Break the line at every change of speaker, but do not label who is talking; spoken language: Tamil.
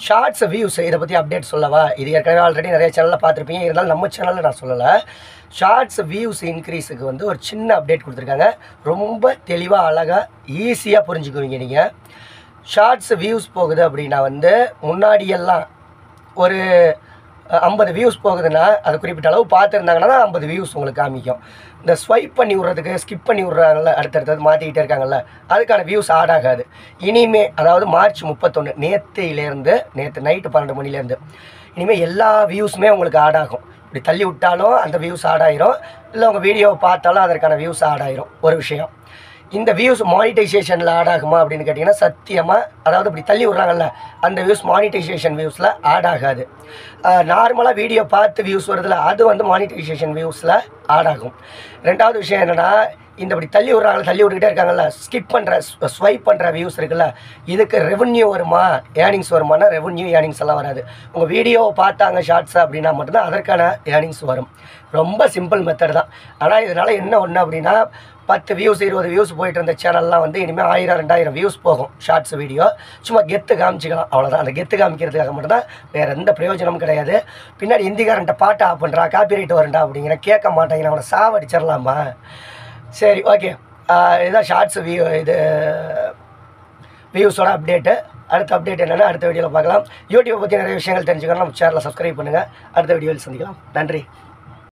ஷார்ட்ஸ் வியூஸ் இதை பற்றி அப்டேட் சொல்லவா? இது ஏற்கனவே ஆல்ரெடி நிறைய சேனலில் பார்த்துருப்பீங்க. இருந்தாலும் நம்ம சேனலில் நான் சொல்லலை. ஷார்ட்ஸ் வியூஸ் இன்க்ரீஸுக்கு வந்து ஒரு சின்ன அப்டேட் கொடுத்துருக்காங்க. ரொம்ப தெளிவாக அழகாக ஈஸியாக புரிஞ்சுக்குவீங்க நீங்கள். ஷார்ட்ஸ் வியூஸ் போகுது அப்படின்னா வந்து முன்னாடியெல்லாம் ஒரு 50 வியூஸ் போகுதுன்னா அது குறிப்பிட்ட அளவு பார்த்துருந்தாங்கன்னா 50 வியூஸ் உங்களுக்கு காமிக்கும். இந்த ஸ்வைப் பண்ணி விட்றதுக்கு ஸ்கிப் பண்ணி விட்றாங்கல்ல, அடுத்தடுத்தது மாற்றிக்கிட்டே இருக்காங்கல்ல, அதுக்கான வியூஸ் ஆட் ஆகாது இனிமே. அதாவது மார்ச் 31 நேற்று நைட்டு 12 மணிலேருந்து இனிமேல் எல்லா வியூஸுமே உங்களுக்கு ஆட் ஆகும். இப்படி தள்ளி விட்டாலும் அந்த வியூஸ் ஆட் ஆயிரும், இல்லை உங்கள் வீடியோவை பார்த்தாலும் அதற்கான வியூஸ் ஆட் ஆயிரும். ஒரு விஷயம், இந்த வியூஸ் மானிட்டைசேஷனில் ஆட் ஆகுமா அப்படின்னு கேட்டிங்கன்னா சத்தியமாக, அதாவது இப்படி தள்ளி விட்றாங்கல்ல அந்த வியூஸ் மானிட்டைசேஷன் வியூஸில் ஆட் ஆகாது. நார்மலாக வீடியோ பார்த்து வியூஸ் வருதுல, அது வந்து மானிட்டைசேஷன் வியூஸில் ஆட் ஆகும். ரெண்டாவது விஷயம் என்னென்னா, இந்த இப்படி தள்ளி விட்டுக்கிட்டே இருக்காங்கல்ல, ஸ்கிப் பண்ணுற ஸ்வைப் பண்ணுற வியூஸ் இருக்குல்ல, இதுக்கு ரெவன்யூ வருமா, ஏர்னிங்ஸ் வருமானா ரெவன்யூ ஏர்னிங்ஸ் எல்லாம் வராது. உங்கள் வீடியோவை பார்த்தாங்க ஷார்ட்ஸ் அப்படின்னா மட்டும்தான் அதற்கான ஏர்னிங்ஸ் வரும். ரொம்ப சிம்பிள் மெத்தட் தான். ஆனால் இதனால் என்ன ஒன்று அப்படின்னா, 10 வியூஸ் 20 வியூஸ் போயிட்டு இருந்த சேனல்லாம் வந்து இனிமேல் 1000 2000 வியூஸ் போகும் ஷார்ட்ஸ் வீடியோ. சும்மா கெத்து காமிச்சிக்கலாம், அவ்வளோதான். அந்த கெத்து காமிக்கிறதுக்காக மட்டும்தான், வேறு எந்த பிரயோஜனமும் கிடையாது. பின்னாடி ஹிந்திக்காரன்ட்ட பாட்டு ஆஃப் பண்ணுறா, காப்பிரைட் வரண்டா அப்படிங்கிற கேட்க மாட்டேங்கிற, அவனை சாவடிச்சிடலாமா? சரி, ஓகே. இதுதான் ஷார்ட்ஸ் வியூஸோட அப்டேட்டு. அடுத்த அப்டேட் என்னென்னா அடுத்த வீடியோவில் பார்க்கலாம். யூடியூப் பற்றி நிறைய விஷயங்கள் தெரிஞ்சுக்கணும். நம்ம சேனலை சப்ஸ்கிரைப் பண்ணுங்கள். அடுத்த வீடியோவில் சந்திக்கலாம். நன்றி.